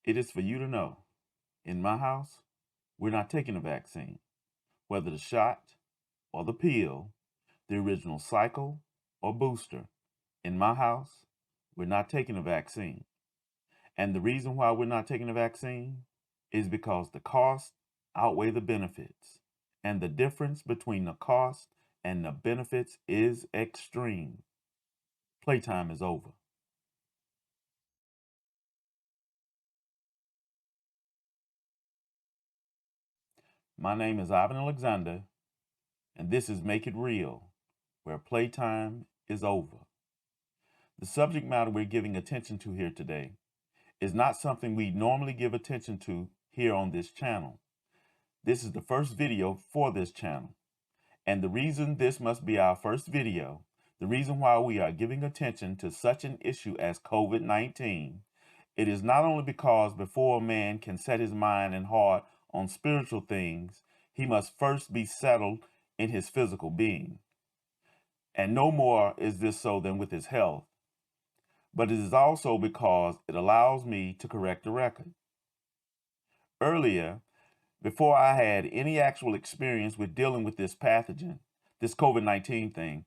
It is for you to know, in my house, we're not taking a vaccine. Whether the shot or the pill, the original cycle or booster, in my house, we're not taking a vaccine. And the reason why we're not taking a vaccine is because the costs outweigh the benefits. And the difference between the cost and the benefits is extreme. Playtime is over. My name is Ivan Alexander, and this is Make It Real, where playtime is over. The subject matter we're giving attention to here today is not something we normally give attention to here on this channel. This is the first video for this channel. And the reason this must be our first video, the reason why we are giving attention to such an issue as COVID-19, it is not only because before a man can set his mind and heart on spiritual things, he must first be settled in his physical being. And no more is this so than with his health. But it is also because it allows me to correct the record. Earlier, before I had any actual experience with dealing with this pathogen, this COVID-19 thing,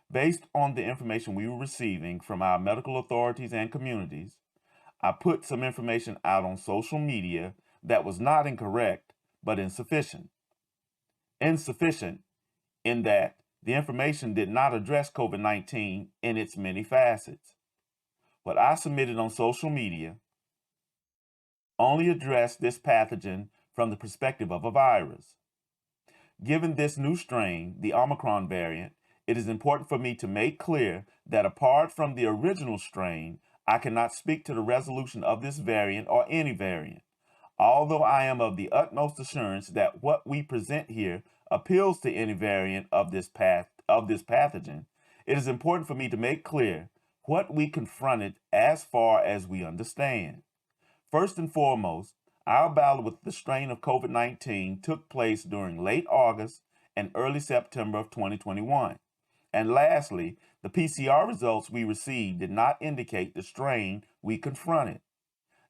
based on the information we were receiving from our medical authorities and communities, I put some information out on social media that was not incorrect, but insufficient. Insufficient in that the information did not address COVID-19 in its many facets. What I submitted on social media only addressed this pathogen from the perspective of a virus. Given this new strain, the Omicron variant, it is important for me to make clear that apart from the original strain, I cannot speak to the resolution of this variant or any variant. Although I am of the utmost assurance that what we present here appeals to any variant of this pathogen, it is important for me to make clear what we confronted as far as we understand. First and foremost, our battle with the strain of COVID-19 took place during late August and early September of 2021. And lastly, the PCR results we received did not indicate the strain we confronted.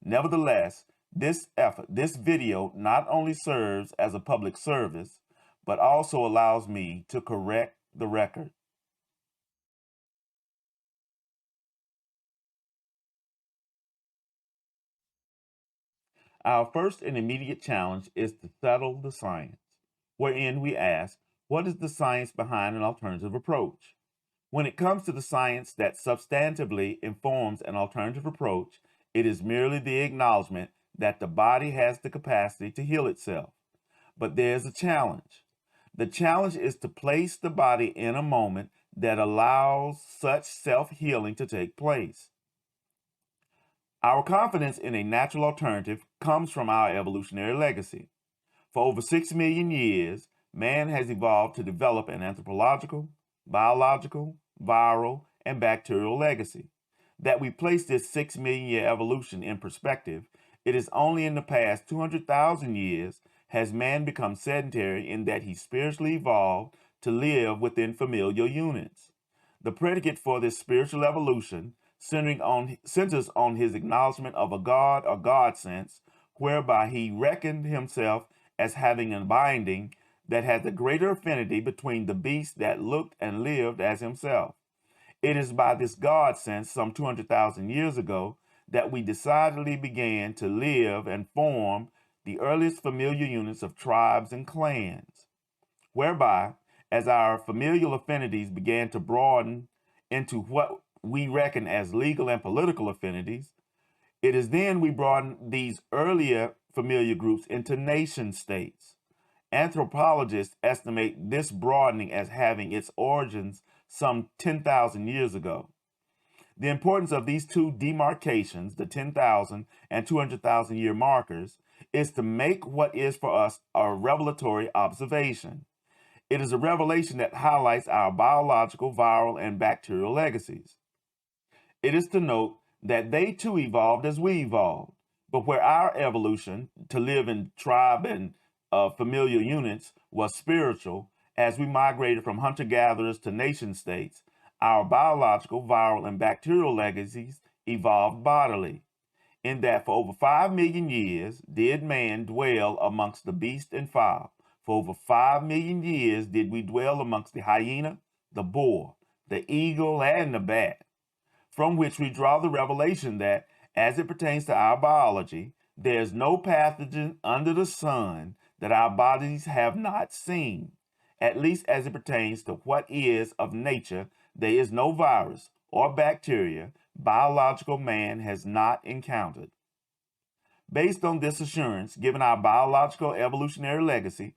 Nevertheless, this video not only serves as a public service, but also allows me to correct the record. Our first and immediate challenge is to settle the science, wherein we ask, what is the science behind an alternative approach? When it comes to the science that substantively informs an alternative approach, it is merely the acknowledgement that the body has the capacity to heal itself. But there's a challenge. The challenge is to place the body in a moment that allows such self-healing to take place. Our confidence in a natural alternative comes from our evolutionary legacy. For over 6 million years, man has evolved to develop an anthropological, biological, viral, and bacterial legacy. That we place this 6 million year evolution in perspective, it is only in the past 200,000 years has man become sedentary in that he spiritually evolved to live within familial units. The predicate for this spiritual evolution centers on his acknowledgement of a God or God sense, whereby he reckoned himself as having a binding that had the greater affinity between the beasts that looked and lived as himself. It is by this God sense, some 200,000 years ago, that we decidedly began to live and form the earliest familiar units of tribes and clans, whereby, as our familial affinities began to broaden into what we reckon as legal and political affinities, it is then we broaden these earlier familiar groups into nation states. Anthropologists estimate this broadening as having its origins some 10,000 years ago. The importance of these two demarcations, the 10,000 and 200,000 year markers, is to make what is for us a revelatory observation. It is a revelation that highlights our biological, viral, and bacterial legacies. It is to note that they too evolved as we evolved, but where our evolution to live in tribe and familial units was spiritual, as we migrated from hunter-gatherers to nation states, our biological, viral, and bacterial legacies evolved bodily. in that for over 5 million years did man dwell amongst the beast and fowl. For over 5 million years did we dwell amongst the hyena, the boar, the eagle, and the bat, from which we draw the revelation that, as it pertains to our biology, there is no pathogen under the sun that our bodies have not seen. At least as it pertains to what is of nature, there is no virus or bacteria biological man has not encountered. Based on this assurance, given our biological evolutionary legacy,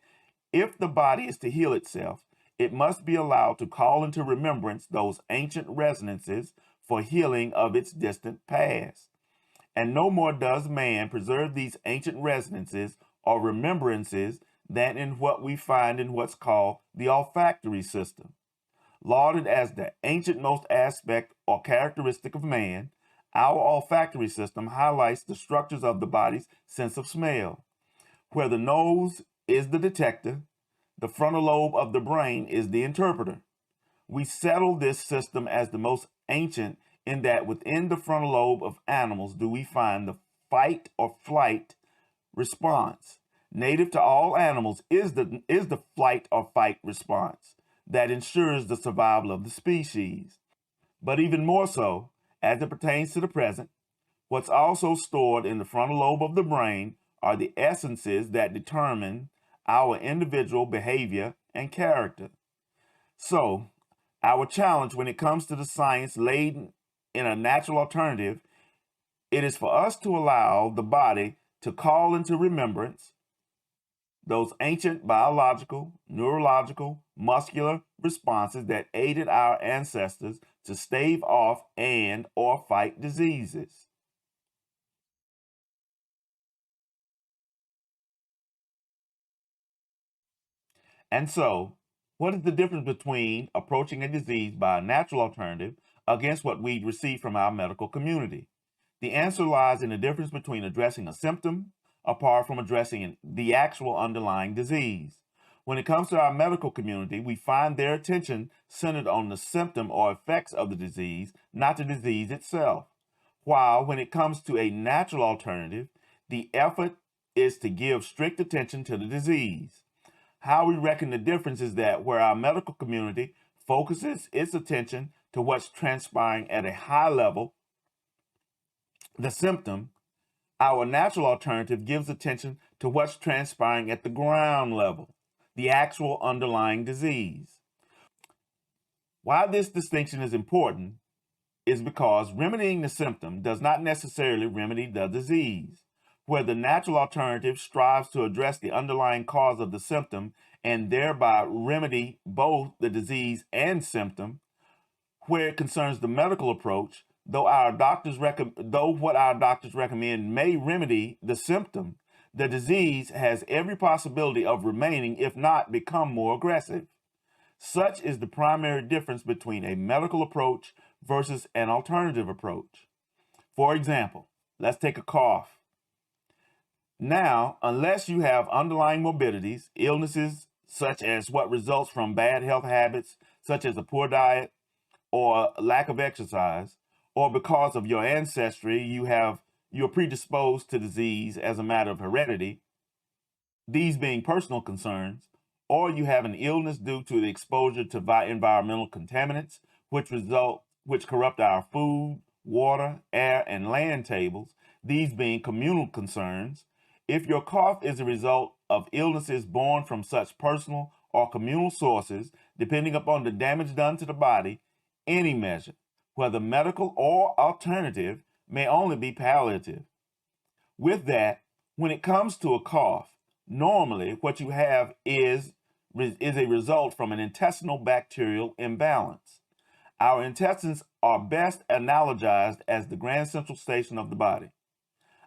if the body is to heal itself, it must be allowed to call into remembrance those ancient resonances for healing of its distant past. And no more does man preserve these ancient resonances or remembrances than in what we find in what's called the olfactory system. Lauded as the ancientmost aspect or characteristic of man, our olfactory system highlights the structures of the body's sense of smell. Where the nose is the detector, the frontal lobe of the brain is the interpreter. We settle this system as the most ancient in that within the frontal lobe of animals do we find the fight or flight response. Native to all animals is the flight or fight response that ensures the survival of the species. But even more so, as it pertains to the present, what's also stored in the frontal lobe of the brain are the essences that determine our individual behavior and character. So, our challenge when it comes to the science laid in a natural alternative, it is for us to allow the body to call into remembrance those ancient biological, neurological, muscular responses that aided our ancestors to stave off and or fight diseases. And so, what is the difference between approaching a disease by a natural alternative against what we'd receive from our medical community? The answer lies in the difference between addressing a symptom apart from addressing the actual underlying disease. When it comes to our medical community, we find their attention centered on the symptom or effects of the disease, not the disease itself. While when it comes to a natural alternative, the effort is to give strict attention to the disease. How we reckon the difference is that where our medical community focuses its attention to what's transpiring at a high level, the symptom, our natural alternative gives attention to what's transpiring at the ground level, the actual underlying disease. Why this distinction is important is because remedying the symptom does not necessarily remedy the disease. Where the natural alternative strives to address the underlying cause of the symptom and thereby remedy both the disease and symptom, where it concerns the medical approach, though what our doctors recommend may remedy the symptom, the disease has every possibility of remaining, if not become more aggressive. Such is the primary difference between a medical approach versus an alternative approach. For example, let's take a cough. Now, unless you have underlying morbidities, illnesses such as what results from bad health habits, such as a poor diet or lack of exercise, or because of your ancestry, you're predisposed to disease as a matter of heredity, these being personal concerns, or you have an illness due to the exposure to environmental contaminants, which corrupt our food, water, air, and land tables, these being communal concerns. If your cough is a result of illnesses born from such personal or communal sources, depending upon the damage done to the body, any measure, whether medical or alternative, may only be palliative. With that, when it comes to a cough, normally what you have is a result from an intestinal bacterial imbalance. Our intestines are best analogized as the grand central station of the body.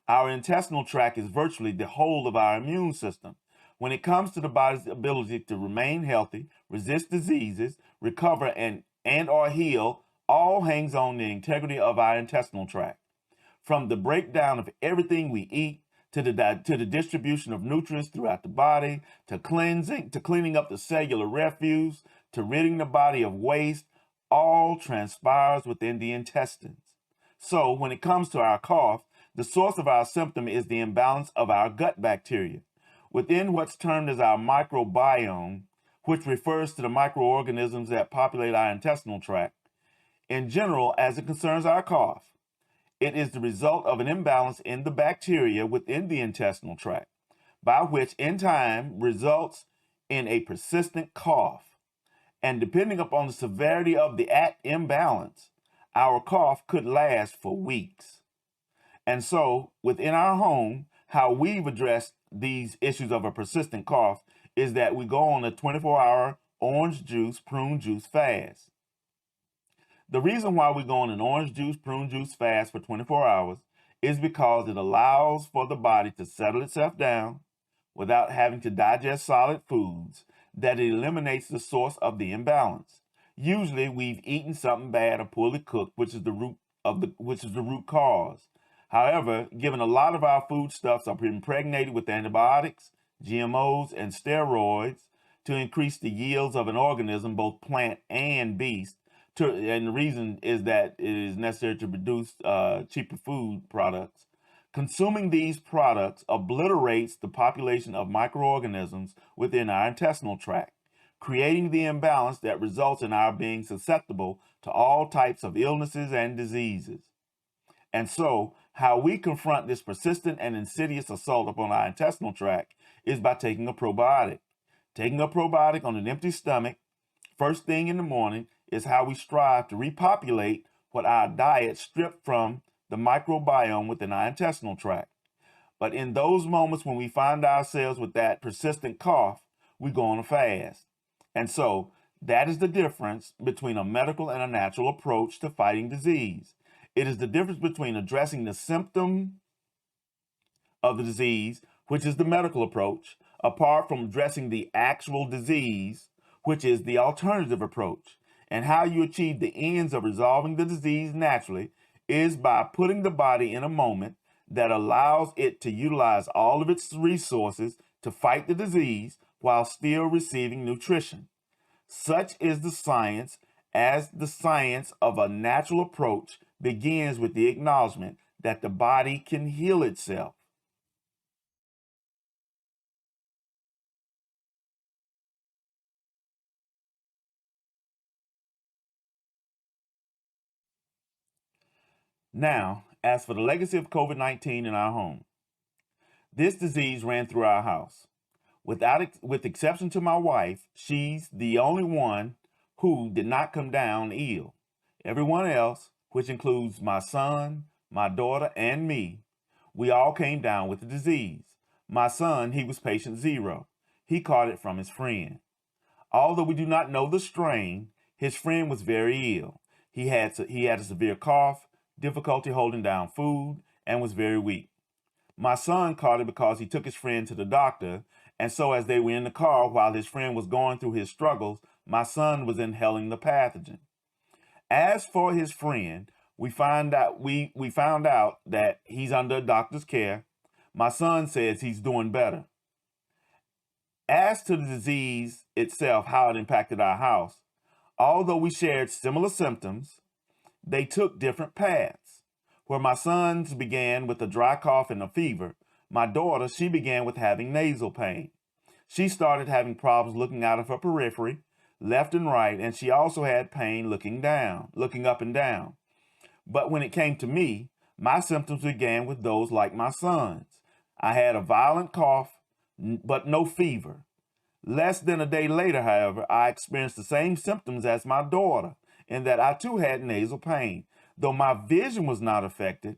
Our intestinal tract is virtually the whole of our immune system. When it comes to the body's ability to remain healthy, resist diseases, recover, and or heal, all hangs on the integrity of our intestinal tract. From the breakdown of everything we eat, to the distribution of nutrients throughout the body, to cleaning up the cellular refuse, to ridding the body of waste, all transpires within the intestines. So when it comes to our cough, The source of our symptom is the imbalance of our gut bacteria within what's termed as our microbiome, which refers to the microorganisms that populate our intestinal tract. In general, as it concerns our cough, it is the result of an imbalance in the bacteria within the intestinal tract, by which in time results in a persistent cough. And depending upon the severity of the imbalance, our cough could last for weeks. And so, within our home, how we've addressed these issues of a persistent cough is that we go on a 24-hour orange juice, prune juice fast. The reason why we go on an orange juice, prune juice fast for 24 hours is because it allows for the body to settle itself down without having to digest solid foods, that it eliminates the source of the imbalance. Usually we've eaten something bad or poorly cooked, which is the root cause. However, given a lot of our foodstuffs are impregnated with antibiotics, GMOs, and steroids to increase the yields of an organism, both plant and beast, and the reason is that it is necessary to produce cheaper food products. Consuming these products obliterates the population of microorganisms within our intestinal tract, creating the imbalance that results in our being susceptible to all types of illnesses and diseases. And so, how we confront this persistent and insidious assault upon our intestinal tract is by taking a probiotic. Taking a probiotic on an empty stomach, first thing in the morning, is how we strive to repopulate what our diet stripped from the microbiome within our intestinal tract. But in those moments when we find ourselves with that persistent cough, we go on a fast. And so that is the difference between a medical and a natural approach to fighting disease. It is the difference between addressing the symptom of the disease, which is the medical approach, apart from addressing the actual disease, which is the alternative approach. And how you achieve the ends of resolving the disease naturally is by putting the body in a moment that allows it to utilize all of its resources to fight the disease while still receiving nutrition. Such is the science, as the science of a natural approach begins with the acknowledgement that the body can heal itself. Now, as for the legacy of COVID-19 in our home, this disease ran through our house. With exception to my wife, she's the only one who did not come down ill. Everyone else, which includes my son, my daughter, and me, we all came down with the disease. My son, he was patient 0. He caught it from his friend. Although we do not know the strain, his friend was very ill. He had a severe cough, difficulty holding down food, and was very weak. My son caught it because he took his friend to the doctor, and so as they were in the car while his friend was going through his struggles, my son was inhaling the pathogen. As for his friend, we found out that he's under a doctor's care. My son says he's doing better. As to the disease itself, how it impacted our house, although we shared similar symptoms, they took different paths. Where my sons began with a dry cough and a fever, my daughter, she began with having nasal pain. She started having problems looking out of her periphery, left and right, and she also had pain looking up and down. But when it came to me, my symptoms began with those like my son's. I had a violent cough, but no fever. Less than a day later, however, I experienced the same symptoms as my daughter, in that I too had nasal pain. Though my vision was not affected,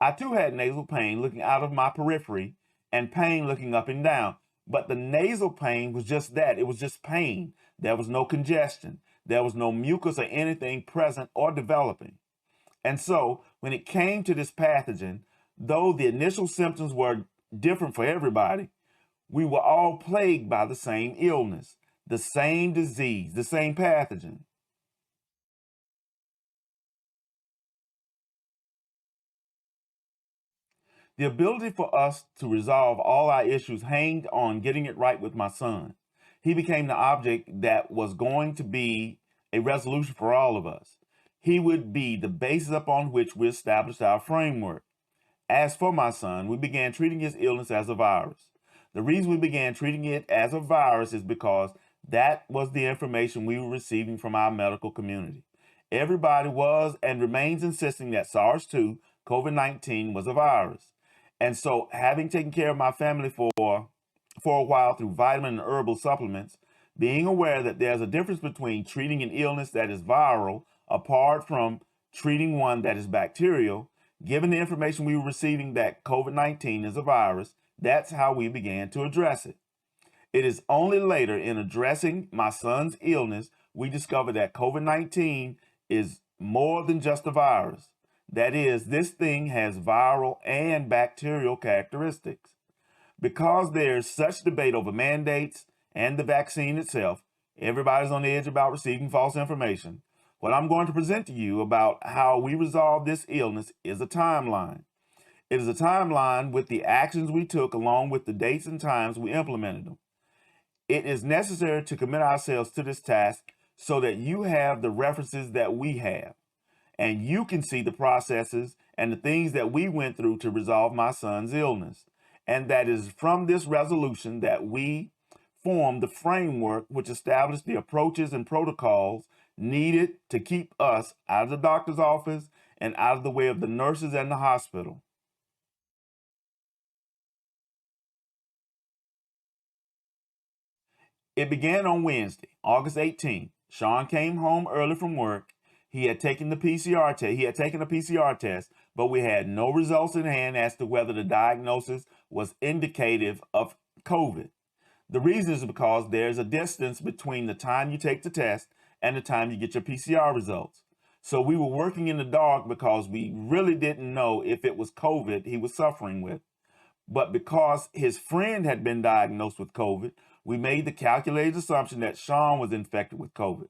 I too had nasal pain looking out of my periphery and pain looking up and down. But the nasal pain was just that. It was just pain. There was no congestion. There was no mucus or anything present or developing. And so when it came to this pathogen, though the initial symptoms were different for everybody, we were all plagued by the same illness, the same disease, the same pathogen. The ability for us to resolve all our issues hanged on getting it right with my son. He became the object that was going to be a resolution for all of us. He would be the basis upon which we established our framework. As for my son, we began treating his illness as a virus. The reason we began treating it as a virus is because that was the information we were receiving from our medical community. Everybody was and remains insisting that SARS-2, COVID-19, was a virus. And so, having taken care of my family for a while through vitamin and herbal supplements, being aware that there's a difference between treating an illness that is viral apart from treating one that is bacterial, given the information we were receiving that COVID-19 is a virus, that's how we began to address it. It is only later in addressing my son's illness we discovered that COVID-19 is more than just a virus. That is, this thing has viral and bacterial characteristics. Because there's such debate over mandates and the vaccine itself, everybody's on the edge about receiving false information. What I'm going to present to you about how we resolve this illness is a timeline. It is a timeline with the actions we took along with the dates and times we implemented them. It is necessary to commit ourselves to this task so that you have the references that we have, and you can see the processes and the things that we went through to resolve my son's illness. And that is from this resolution that we formed the framework which established the approaches and protocols needed to keep us out of the doctor's office and out of the way of the nurses and the hospital. It began on Wednesday, August 18th. Sean came home early from work. He had taken a PCR test, but we had no results in hand as to whether the diagnosis was indicative of COVID. The reason is because there's a distance between the time you take the test and the time you get your PCR results. So we were working in the dark because we really didn't know if it was COVID he was suffering with. But because his friend had been diagnosed with COVID, we made the calculated assumption that Sean was infected with COVID.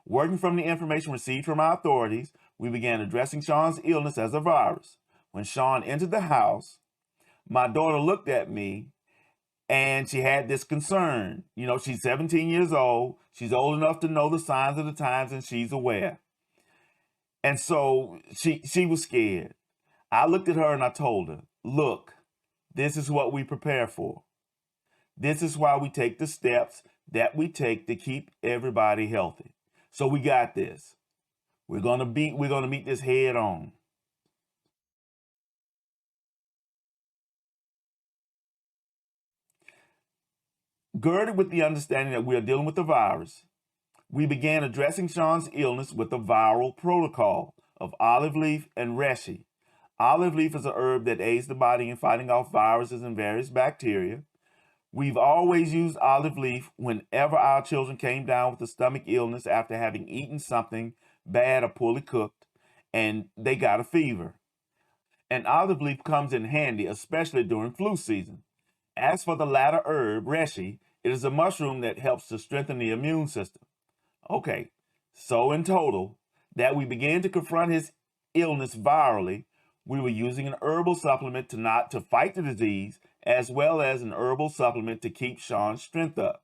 Working from the information received from our authorities, we began addressing Sean's illness as a virus. When Sean entered the house, my daughter looked at me and she had this concern. You know, she's 17 years old. She's old enough to know the signs of the times and she's aware. And so she was scared. I looked at her and I told her, look, this is what we prepare for. This is why we take the steps that we take to keep everybody healthy. So we got this. We're gonna meet this head on. Girded with the understanding that we are dealing with a virus, we began addressing Sean's illness with a viral protocol of olive leaf and reishi. Olive leaf is a herb that aids the body in fighting off viruses and various bacteria. We've always used olive leaf whenever our children came down with a stomach illness after having eaten something bad or poorly cooked, and they got a fever. And olive leaf comes in handy, especially during flu season. As for the latter herb, reishi, it is a mushroom that helps to strengthen the immune system. Okay, so in total, that we began to confront his illness virally, we were using an herbal supplement to fight the disease, as well as an herbal supplement to keep Sean's strength up.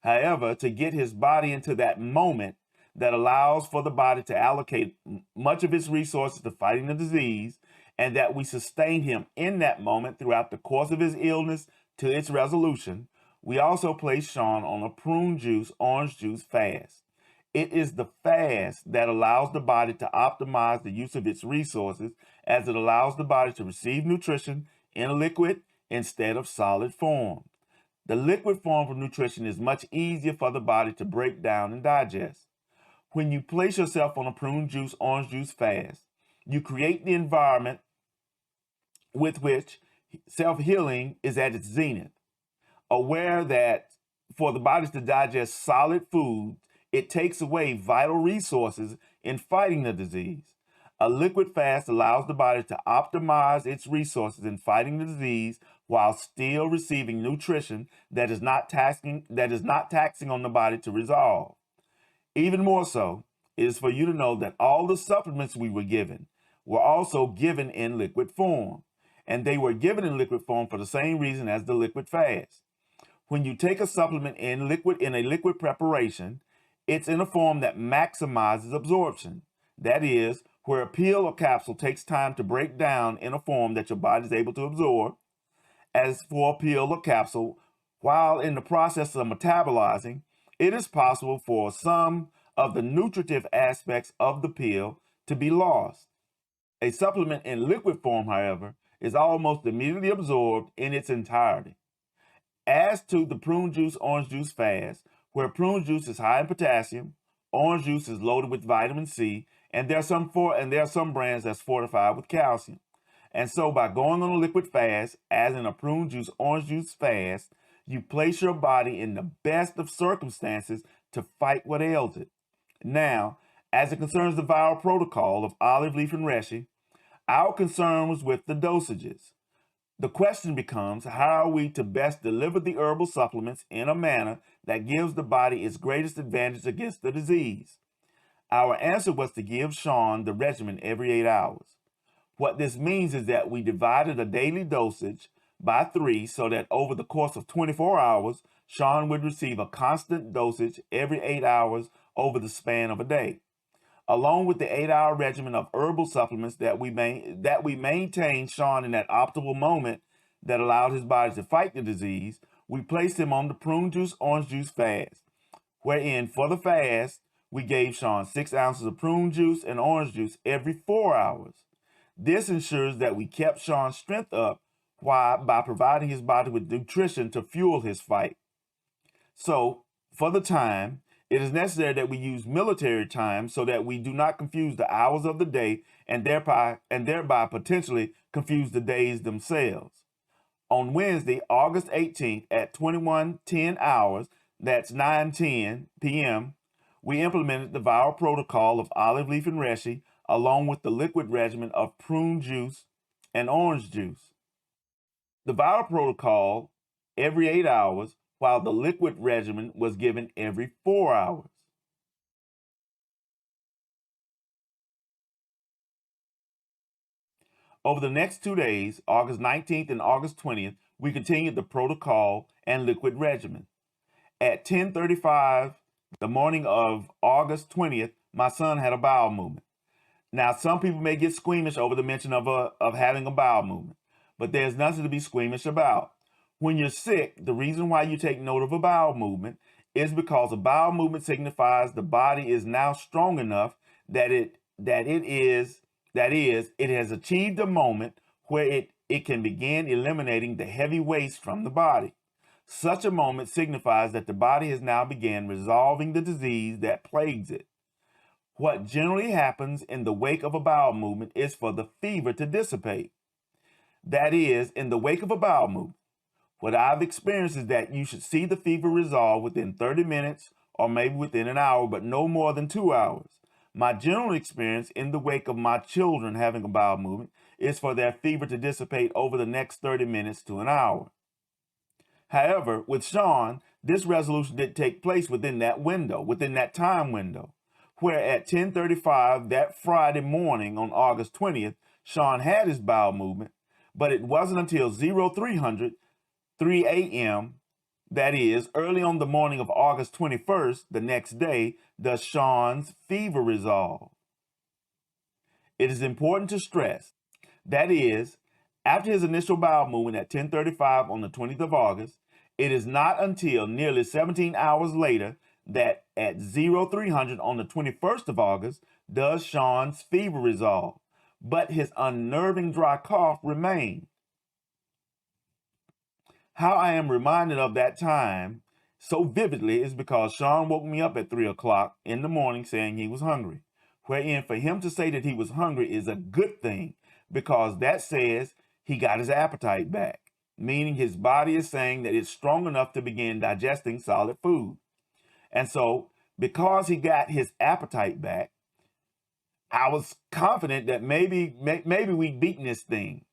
However, to get his body into that moment that allows for the body to allocate much of its resources to fighting the disease, and that we sustain him in that moment throughout the course of his illness to its resolution, we also place Sean on a prune juice, orange juice fast. It is the fast that allows the body to optimize the use of its resources, as it allows the body to receive nutrition in a liquid instead of solid form. The liquid form of nutrition is much easier for the body to break down and digest. When you place yourself on a prune juice, orange juice fast, you create the environment with which self-healing is at its zenith. Aware that for the body to digest solid food, it takes away vital resources in fighting the disease. A liquid fast allows the body to optimize its resources in fighting the disease while still receiving nutrition that is not taxing on the body to resolve. Even more so, it is for you to know that all the supplements we were given were also given in liquid form. And they were given in liquid form for the same reason as the liquid fast. When you take a supplement in a liquid preparation, it's in a form that maximizes absorption. That is, where a pill or capsule takes time to break down in a form that your body is able to absorb. As for a pill or capsule, while in the process of metabolizing, it is possible for some of the nutritive aspects of the pill to be lost. A supplement in liquid form, however, is almost immediately absorbed in its entirety. As to the prune juice, orange juice fast, where prune juice is high in potassium, orange juice is loaded with vitamin C, and there are some brands that's fortified with calcium. And so by going on a liquid fast, as in a prune juice, orange juice fast, you place your body in the best of circumstances to fight what ails it. Now, as it concerns the viral protocol of olive leaf and reishi, our concern was with the dosages. The question becomes, how are we to best deliver the herbal supplements in a manner that gives the body its greatest advantage against the disease? Our answer was to give Sean the regimen every 8 hours. What this means is that we divided a daily dosage by 3 so that over the course of 24 hours, Sean would receive a constant dosage every 8 hours over the span of a day. Along with the 8-hour regimen of herbal supplements that we maintained Sean in that optimal moment that allowed his body to fight the disease, we placed him on the prune juice, orange juice fast, wherein for the fast, we gave Sean 6 ounces of prune juice and orange juice every 4 hours. This ensures that we kept Sean's strength up by providing his body with nutrition to fuel his fight. So, for the time, it is necessary that we use military time so that we do not confuse the hours of the day and thereby potentially confuse the days themselves. On Wednesday, August 18th at 21:10 hours, that's 9:10 p.m., we implemented the viral protocol of olive leaf and reishi along with the liquid regimen of prune juice and orange juice. The viral protocol every 8 hours, while the liquid regimen was given every 4 hours. Over the next 2 days, August 19th and August 20th, we continued the protocol and liquid regimen. At 10:35 the morning of August 20th, my son had a bowel movement. Now, some people may get squeamish over the mention of having a bowel movement, but there's nothing to be squeamish about. When you're sick, the reason why you take note of a bowel movement is because a bowel movement signifies the body is now strong enough that it has achieved a moment where it can begin eliminating the heavy waste from the body. Such a moment signifies that the body has now begun resolving the disease that plagues it. What generally happens in the wake of a bowel movement is for the fever to dissipate. That is, in the wake of a bowel movement, what I've experienced is that you should see the fever resolve within 30 minutes or maybe within an hour, but no more than 2 hours. My general experience in the wake of my children having a bowel movement is for their fever to dissipate over the next 30 minutes to an hour. However, with Sean, this resolution did take place within that window, within that time window, where at 10:35 that Friday morning on August 20th, Sean had his bowel movement, but it wasn't until 3 a.m., that is, early on the morning of August 21st, the next day, does Sean's fever resolve. It is important to stress, that is, after his initial bowel movement at 10:35 on the 20th of August, it is not until nearly 17 hours later that at 0300 on the 21st of August does Sean's fever resolve, but his unnerving dry cough remained. How I am reminded of that time so vividly is because Sean woke me up at 3 o'clock in the morning saying he was hungry, wherein for him to say that he was hungry is a good thing because that says he got his appetite back, meaning his body is saying that it's strong enough to begin digesting solid food. And so, because he got his appetite back, I was confident that maybe we'd beaten this thing.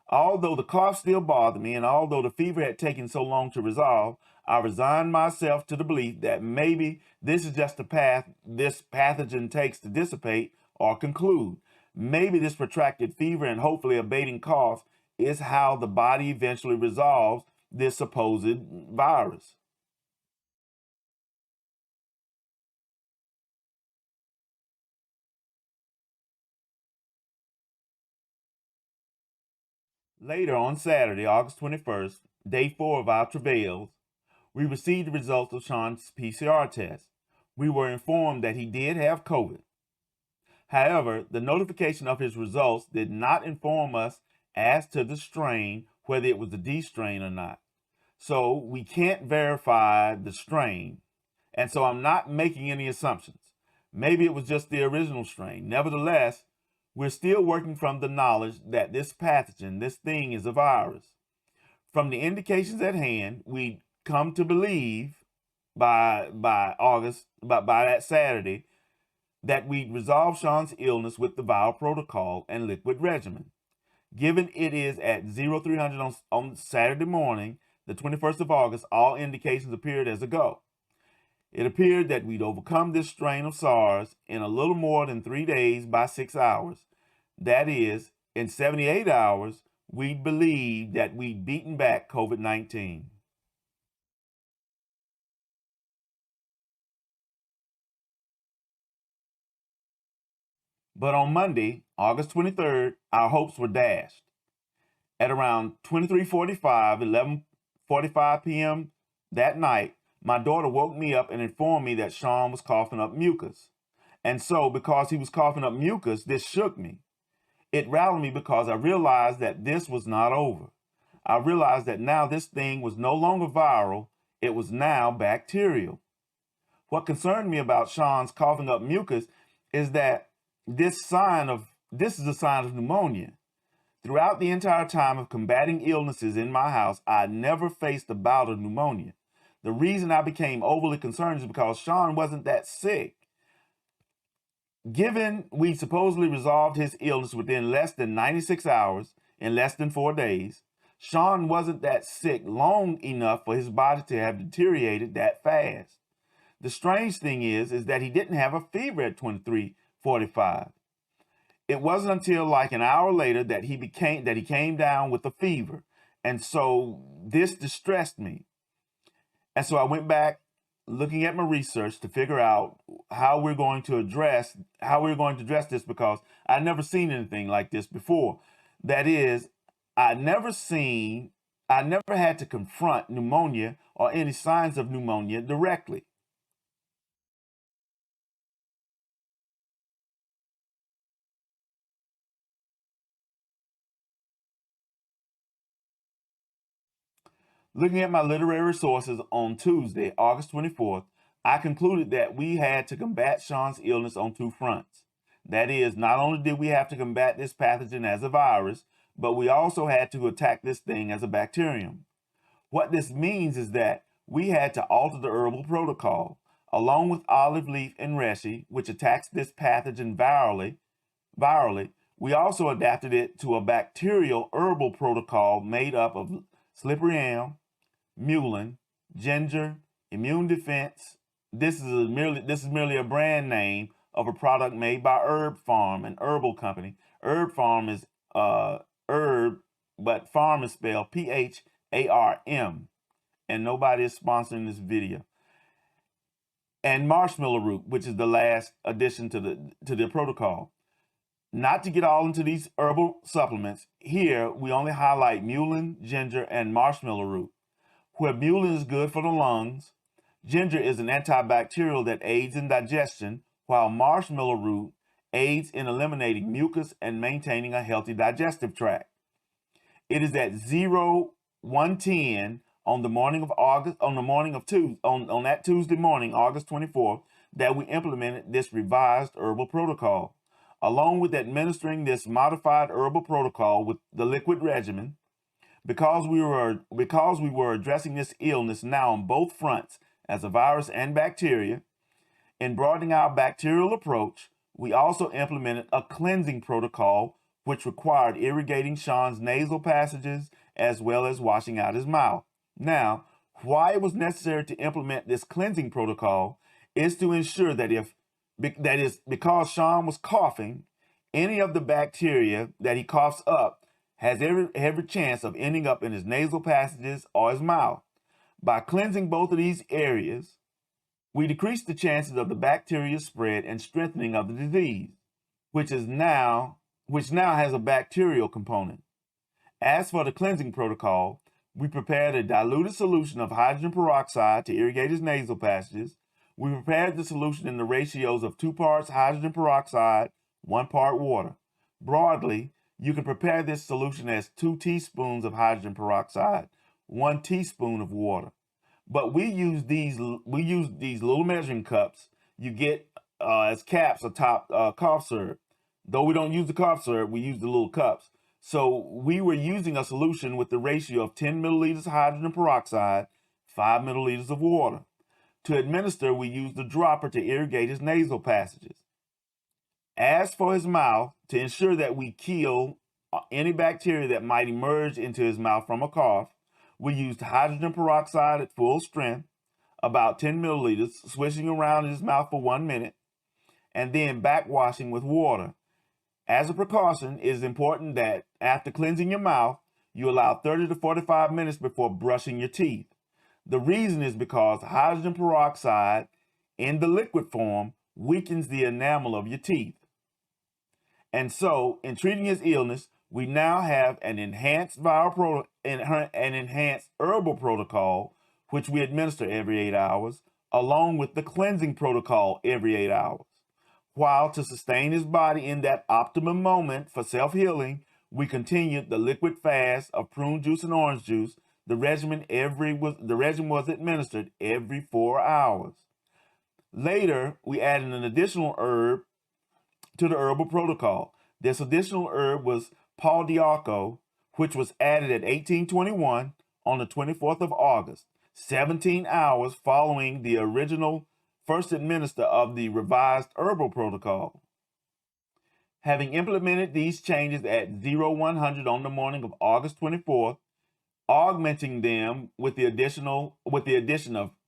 Although the cough still bothered me, and although the fever had taken so long to resolve, I resigned myself to the belief that maybe this is just the path this pathogen takes to dissipate or conclude. Maybe this protracted fever and hopefully abating cough is how the body eventually resolves this supposed virus. Later on Saturday, August 21st, day 4 of our travails, we received the results of Sean's PCR test. We were informed that he did have COVID. However, the notification of his results did not inform us as to the strain, whether it was the D strain or not. So we can't verify the strain. And so I'm not making any assumptions. Maybe it was just the original strain. Nevertheless, we're still working from the knowledge that this pathogen, this thing, is a virus. From the indications at hand, we come to believe by that Saturday, that we resolve Sean's illness with the viral protocol and liquid regimen. Given it is at 0300 on Saturday morning, the 21st of August, all indications appeared as a go. It appeared that we'd overcome this strain of SARS in a little more than 3 days by 6 hours. That is, in 78 hours, we believed that we'd beaten back COVID-19. But on Monday, August 23rd, our hopes were dashed. At around 23:45, 11:45 p.m. that night, my daughter woke me up and informed me that Sean was coughing up mucus. And so, because he was coughing up mucus, this shook me. It rattled me because I realized that this was not over. I realized that now this thing was no longer viral, it was now bacterial. What concerned me about Sean's coughing up mucus is that this is a sign of pneumonia. Throughout the entire time of combating illnesses in my house, I never faced a bout of pneumonia. The reason I became overly concerned is because Sean wasn't that sick. Given we supposedly resolved his illness within less than 96 hours, in less than 4 days, Sean wasn't that sick long enough for his body to have deteriorated that fast. The strange thing is that he didn't have a fever at 23:45. It wasn't until like an hour later that he came down with a fever. And so this distressed me. And so I went back looking at my research to figure out how we're going to address this, because I'd never seen anything like this before. That is, I never had to confront pneumonia or any signs of pneumonia directly. Looking at my literary sources on Tuesday, August 24th, I concluded that we had to combat Sean's illness on 2 fronts. That is, not only did we have to combat this pathogen as a virus, but we also had to attack this thing as a bacterium. What this means is that we had to alter the herbal protocol. Along with olive leaf and reishi, which attacks this pathogen virally, we also adapted it to a bacterial herbal protocol made up of slippery elm, mullein, ginger, immune defense. This is merely a brand name of a product made by Herb Pharm, an herbal company. Herb Pharm is herb, but farm is spelled P-H-A-R-M. And nobody is sponsoring this video. And marshmallow root, which is the last addition to the protocol. Not to get all into these herbal supplements, here we only highlight mullein, ginger, and marshmallow root. Where mullein is good for the lungs, ginger is an antibacterial that aids in digestion, while marshmallow root aids in eliminating mucus and maintaining a healthy digestive tract. It is at 0110 on that Tuesday morning, August 24th, that we implemented this revised herbal protocol. Along with administering this modified herbal protocol with the liquid regimen, because we were addressing this illness now on both fronts as a virus and bacteria, in broadening our bacterial approach, we also implemented a cleansing protocol which required irrigating Sean's nasal passages as well as washing out his mouth. Now, why it was necessary to implement this cleansing protocol is to ensure that because Sean was coughing, any of the bacteria that he coughs up has every chance of ending up in his nasal passages or his mouth. By cleansing both of these areas, we decrease the chances of the bacteria spread and strengthening of the disease, which now has a bacterial component. As for the cleansing protocol, we prepared a diluted solution of hydrogen peroxide to irrigate his nasal passages. We prepared the solution in the ratios of 2 parts hydrogen peroxide, 1 part water. Broadly, you can prepare this solution as 2 teaspoons of hydrogen peroxide, 1 teaspoon of water. But we use these little measuring cups you get as caps atop cough syrup. Though we don't use the cough syrup, we use the little cups. So we were using a solution with the ratio of 10 milliliters of hydrogen peroxide, 5 milliliters of water. To administer, we used the dropper to irrigate his nasal passages. As for his mouth, to ensure that we kill any bacteria that might emerge into his mouth from a cough, we used hydrogen peroxide at full strength, about 10 milliliters, swishing around in his mouth for 1 minute, and then backwashing with water. As a precaution, it is important that after cleansing your mouth, you allow 30 to 45 minutes before brushing your teeth. The reason is because hydrogen peroxide in the liquid form weakens the enamel of your teeth. And so, in treating his illness, we now have an enhanced enhanced herbal protocol, which we administer every 8 hours, along with the cleansing protocol every 8 hours. While to sustain his body in that optimum moment for self-healing, we continued the liquid fast of prune juice and orange juice. The regimen was administered every 4 hours. Later, we added an additional herb to the herbal protocol. This additional herb was Pau d'Arco, which was added at 1821 on the 24th of August, 17 hours following the original first administer of the revised herbal protocol. Having implemented these changes at 0100 on the morning of August 24th, augmenting them with the addition of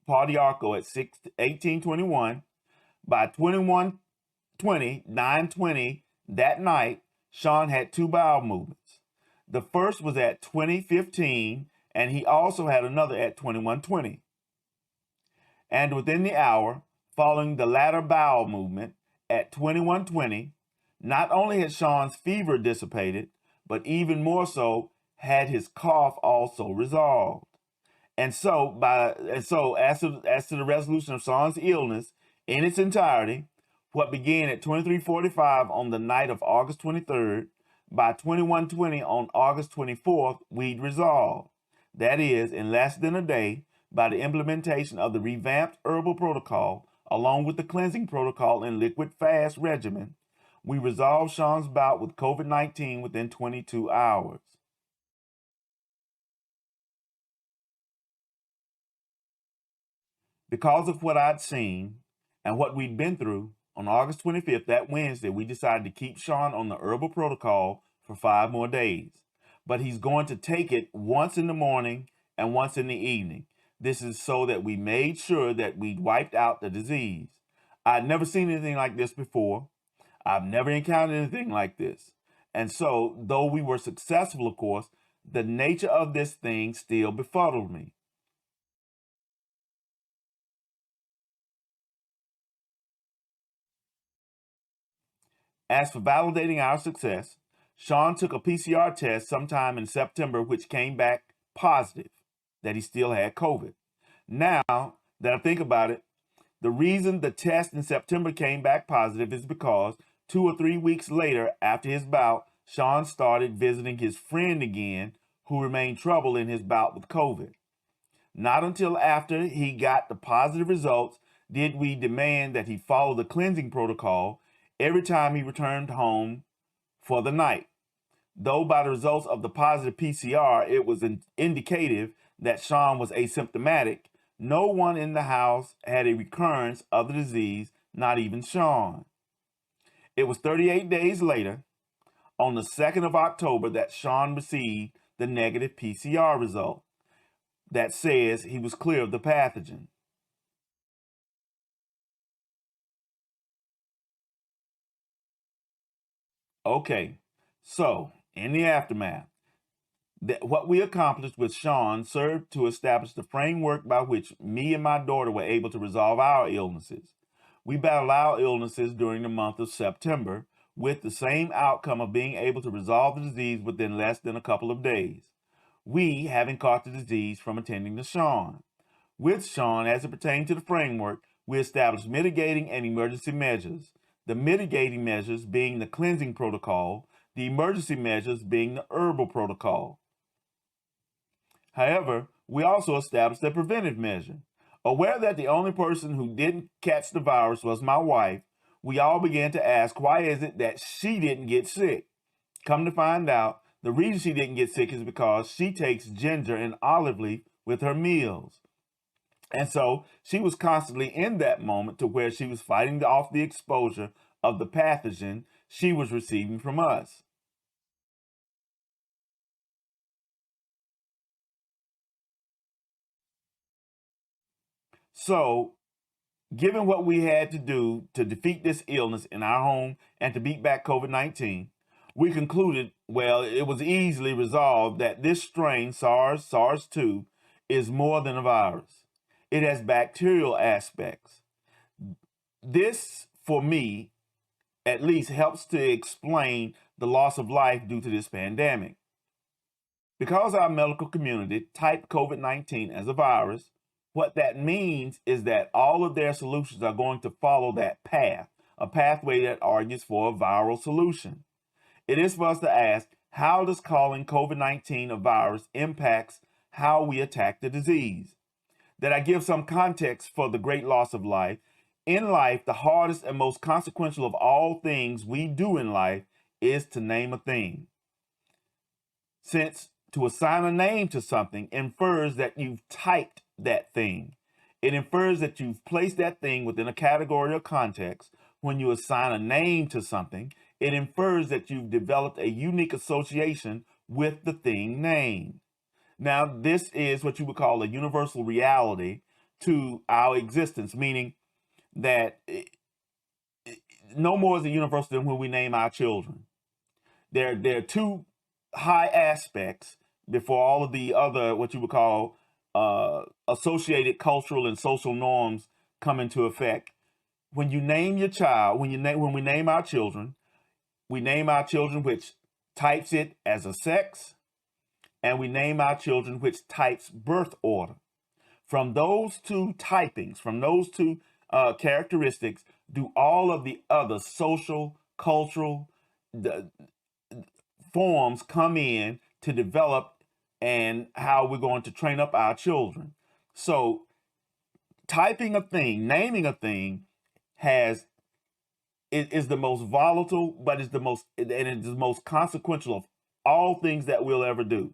Pau d'Arco at 1821, by 9:20 that night, Sean had 2 bowel movements. The first was at 20:15, and he also had another at 21:20. And within the hour, following the latter bowel movement at 21:20, not only had Sean's fever dissipated, but even more so, had his cough also resolved. And so, as to the resolution of Sean's illness in its entirety, what began at 23:45 on the night of August 23rd, by 21:20 on August 24th, we'd resolved. That is, in less than a day, by the implementation of the revamped herbal protocol, along with the cleansing protocol and liquid fast regimen, we resolved Sean's bout with COVID-19 within 22 hours. Because of what I'd seen and what we'd been through, on August 25th, that Wednesday, we decided to keep Sean on the herbal protocol for 5 more days. But he's going to take it once in the morning and once in the evening. This is so that we made sure that we wiped out the disease. I'd never seen anything like this before. I've never encountered anything like this. And so, though we were successful, of course, the nature of this thing still befuddled me. As for validating our success, Sean took a PCR test sometime in September, which came back positive that he still had COVID. Now that I think about it, the reason the test in September came back positive is because 2 or 3 weeks later, after his bout, Sean started visiting his friend again, who remained troubled in his bout with COVID. Not until after he got the positive results did we demand that he follow the cleansing protocol every time he returned home for the night. Though by the results of the positive PCR, it was indicative that Sean was asymptomatic, no one in the house had a recurrence of the disease, not even Sean. It was 38 days later, on the 2nd of October, that Sean received the negative PCR result that says he was clear of the pathogen. Okay, so in the aftermath, what we accomplished with Sean served to establish the framework by which me and my daughter were able to resolve our illnesses. We battled our illnesses during the month of September, with the same outcome of being able to resolve the disease within less than a couple of days. We, having caught the disease from attending to Sean. With Sean, as it pertained to the framework, we established mitigating and emergency measures. The mitigating measures being the cleansing protocol, the emergency measures being the herbal protocol. However, we also established a preventive measure. Aware that the only person who didn't catch the virus was my wife, we all began to ask, why is it that she didn't get sick? Come to find out, the reason she didn't get sick is because she takes ginger and olive leaf with her meals. And so she was constantly in that moment to where she was fighting off the exposure of the pathogen she was receiving from us. So, given what we had to do to defeat this illness in our home and to beat back COVID-19, we concluded, well, it was easily resolved that this strain, SARS-2, is more than a virus. It has bacterial aspects. This, for me, at least helps to explain the loss of life due to this pandemic. Because our medical community typed COVID-19 as a virus, what that means is that all of their solutions are going to follow that path, a pathway that argues for a viral solution. It is for us to ask, how does calling COVID-19 a virus impacts how we attack the disease? That I give some context for the great loss of life. In life, the hardest and most consequential of all things we do in life is to name a thing. Since to assign a name to something infers that you've typed that thing. It infers that you've placed that thing within a category or context. When you assign a name to something, it infers that you've developed a unique association with the thing named. Now, this is what you would call a universal reality to our existence, meaning that no more is it universal than when we name our children. There are two high aspects before all of the other, what you would call associated cultural and social norms come into effect. When you name your child, when we name our children, we name our children which types it as a sex, and we name our children which types birth order. From those two typings, from those two characteristics, do all of the other social, cultural forms come in to develop and how we're going to train up our children. So typing a thing, naming a thing is the most volatile, but it's the most consequential of all things that we'll ever do.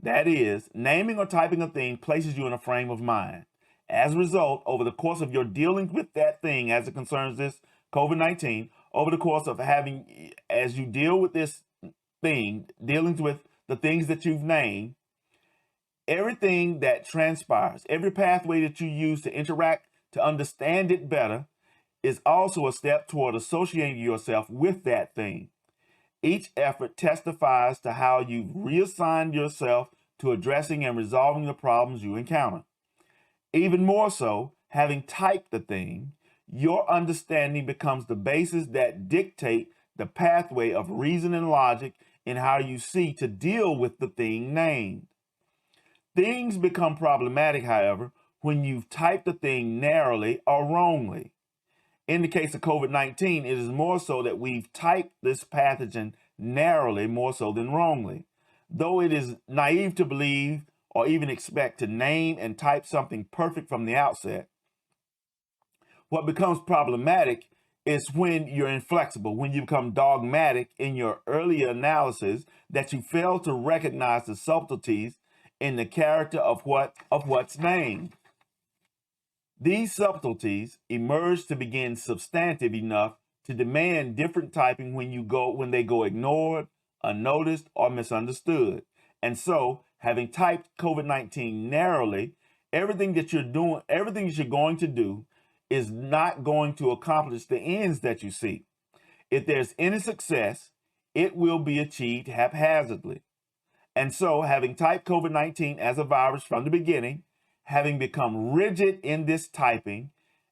That is, naming or typing a thing places you in a frame of mind. As a result, over the course of your dealing with that thing as it concerns this COVID-19, over the course of having, as you deal with this thing, dealing with the things that you've named, everything that transpires, every pathway that you use to interact, to understand it better, is also a step toward associating yourself with that thing. Each effort testifies to how you've reassigned yourself to addressing and resolving the problems you encounter. Even more so, having typed the thing, your understanding becomes the basis that dictate the pathway of reason and logic in how you see to deal with the thing named. Things become problematic, however, when you've typed the thing narrowly or wrongly. In the case of COVID-19, it is more so that we've typed this pathogen narrowly more so than wrongly. Though it is naive to believe or even expect to name and type something perfect from the outset, what becomes problematic is when you're inflexible, when you become dogmatic in your earlier analysis, that you fail to recognize the subtleties in the character of what's named. These subtleties emerge to begin substantive enough to demand different typing when they go ignored, unnoticed, or misunderstood. And so, having typed COVID-19 narrowly, everything that you're going to do is not going to accomplish the ends that you seek. If there's any success, it will be achieved haphazardly. And so, having typed COVID-19 as a virus from the beginning, having become rigid in this typing,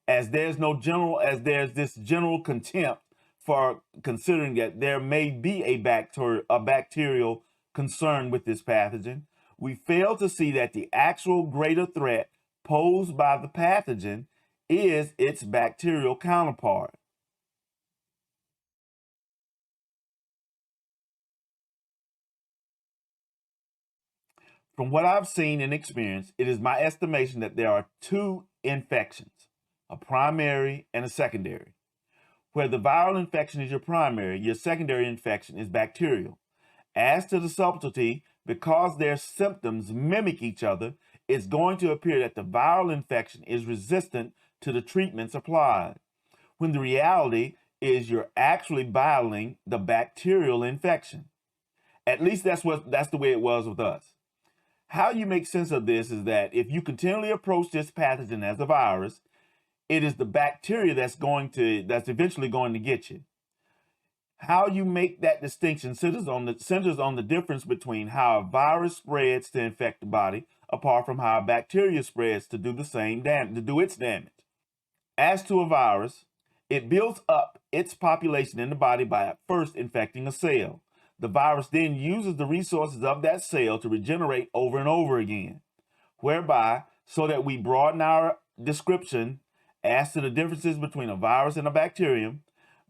as there's this general contempt for considering that there may be a bacterial concern with this pathogen, we fail to see that the actual greater threat posed by the pathogen is its bacterial counterpart. From what I've seen and experienced, it is my estimation that there are two infections, a primary and a secondary. Where the viral infection is your primary, your secondary infection is bacterial. As to the subtlety, because their symptoms mimic each other, it's going to appear that the viral infection is resistant to the treatments applied, when the reality is you're actually battling the bacterial infection. At least that's the way it was with us. How you make sense of this is that if you continually approach this pathogen as a virus, it is the bacteria that's eventually going to get you. How you make that distinction centers on the difference between how a virus spreads to infect the body, apart from how a bacteria spreads to do its damage. As to a virus, it builds up its population in the body by at first infecting a cell. The virus then uses the resources of that cell to regenerate over and over again, whereby, so that we broaden our description as to the differences between a virus and a bacterium,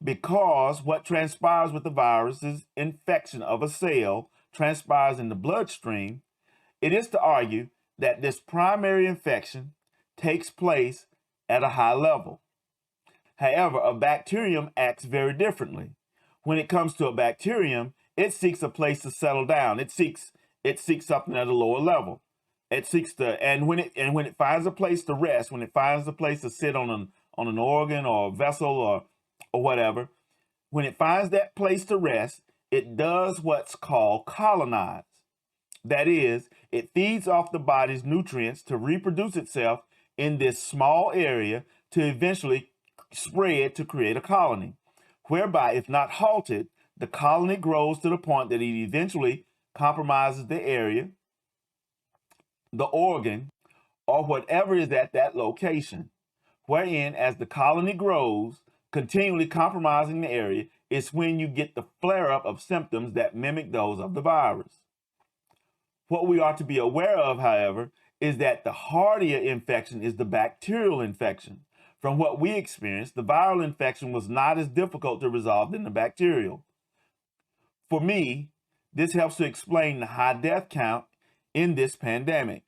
because what transpires with the virus's infection of a cell transpires in the bloodstream, it is to argue that this primary infection takes place at a high level. However, a bacterium acts very differently. When it comes to a bacterium, it seeks a place to settle down. It seeks something at a lower level. It seeks when it finds a place to rest, when it finds a place to sit on an organ or a vessel or whatever, when it finds that place to rest, it does what's called colonize. That is, it feeds off the body's nutrients to reproduce itself in this small area to eventually spread to create a colony, whereby, if not halted, the colony grows to the point that it eventually compromises the area, the organ, or whatever is at that location. Wherein, as the colony grows, continually compromising the area, is when you get the flare-up of symptoms that mimic those of the virus. What we are to be aware of, however, is that the hardier infection is the bacterial infection. From what we experienced, the viral infection was not as difficult to resolve than the bacterial. For me, this helps to explain the high death count in this pandemic.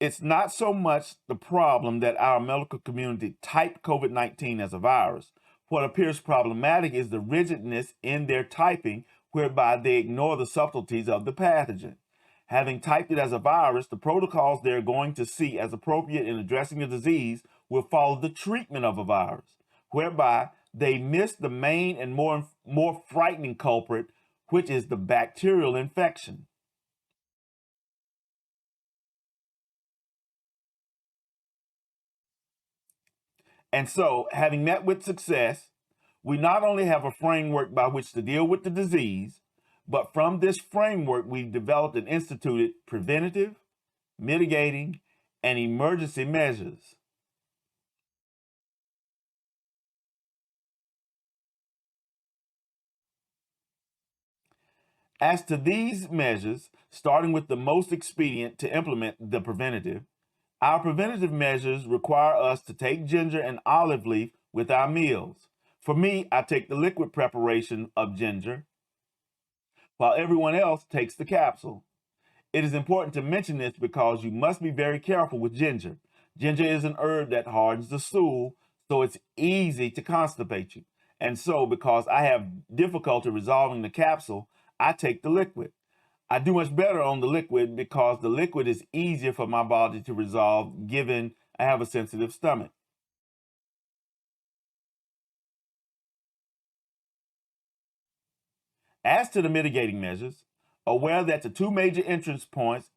It's not so much the problem that our medical community typed COVID-19 as a virus. What appears problematic is the rigidness in their typing, whereby they ignore the subtleties of the pathogen. Having typed it as a virus, the protocols they're going to see as appropriate in addressing the disease will follow the treatment of a virus, whereby they miss the main and more frightening culprit, which is the bacterial infection. And so, having met with success, we not only have a framework by which to deal with the disease, but from this framework, we've developed and instituted preventative, mitigating, and emergency measures. As to these measures, starting with the most expedient to implement the preventative, our preventative measures require us to take ginger and olive leaf with our meals. For me, I take the liquid preparation of ginger, while everyone else takes the capsule. It is important to mention this because you must be very careful with ginger. Ginger is an herb that hardens the stool, so it's easy to constipate you. And so, because I have difficulty resolving the capsule, I take the liquid. I do much better on the liquid because the liquid is easier for my body to resolve, given I have a sensitive stomach. As to the mitigating measures, aware that the two major entrance points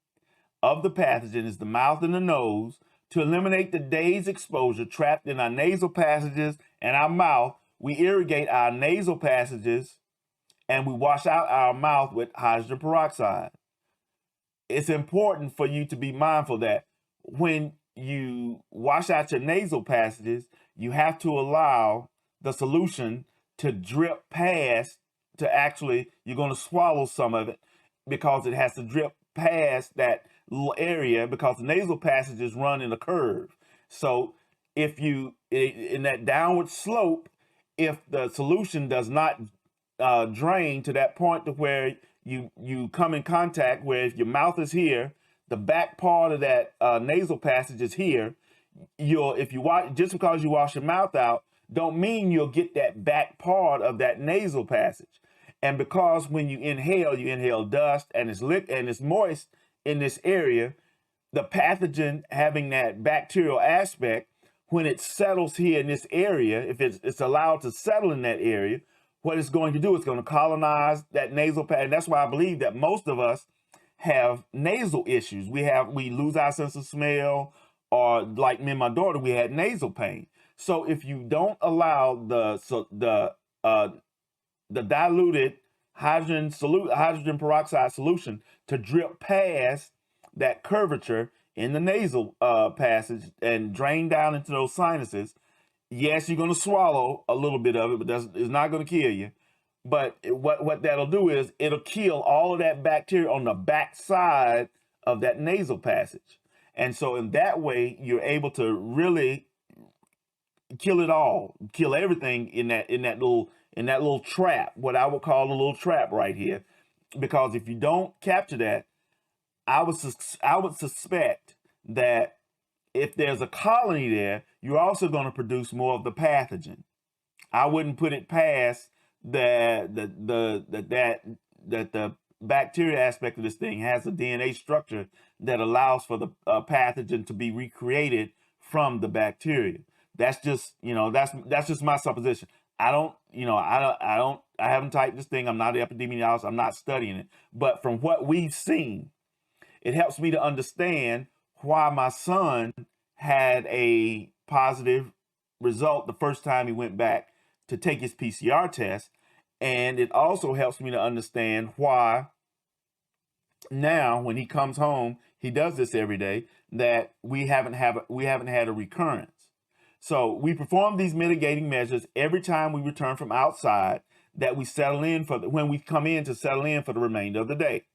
of the pathogen is the mouth and the nose. To eliminate the day's exposure trapped in our nasal passages and our mouth, we irrigate our nasal passages and we wash out our mouth with hydrogen peroxide. It's important for you to be mindful that when you wash out your nasal passages, you have to allow the solution to drip past, to actually, you're going to swallow some of it because it has to drip past that little area, because the nasal passages run in a curve. So if you, in that downward slope, if the solution does not drain to that point to where you come in contact, where if your mouth is here, the back part of that nasal passage is here, if you wash, just because you wash your mouth out, don't mean you'll get that back part of that nasal passage. And because when you inhale dust, and it's moist in this area, the pathogen having that bacterial aspect, when it settles here in this area, if it's allowed to settle in that area, what it's going to do is going to colonize that nasal passage. And that's why I believe that most of us have nasal issues. We lose our sense of smell, or like me and my daughter, we had nasal pain. So if you don't allow the diluted hydrogen peroxide solution to drip past that curvature in the nasal passage and drain down into those sinuses, yes, you're going to swallow a little bit of it, but it's not going to kill you. But what that'll do is it'll kill all of that bacteria on the back side of that nasal passage. And so in that way, you're able to really kill it all, kill everything in that little trap, what I would call a little trap right here. Because if you don't capture that, I would suspect that if there's a colony there, you're also going to produce more of the pathogen. I wouldn't put it past that the bacteria aspect of this thing has a DNA structure that allows for the pathogen to be recreated from the bacteria. That's just, that's just my supposition. I haven't typed this thing. I'm not an epidemiologist. I'm not studying it. But from what we've seen, it helps me to understand why my son had a positive result the first time he went back to take his PCR test. And it also helps me to understand why now when he comes home, he does this every day, that we haven't had a recurrence. So we perform these mitigating measures every time we return from outside, that we settle in when we come in to settle in for the remainder of the day.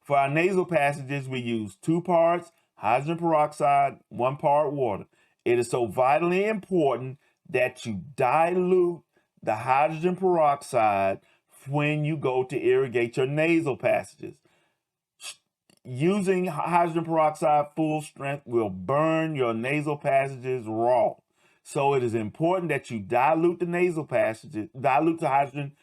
For our nasal passages, we use 2 parts hydrogen peroxide, 1 part water. It is so vitally important that you dilute the hydrogen peroxide when you go to irrigate your nasal passages. Using hydrogen peroxide full strength will burn your nasal passages raw. So it is important that you dilute the nasal passages, dilute the hydrogen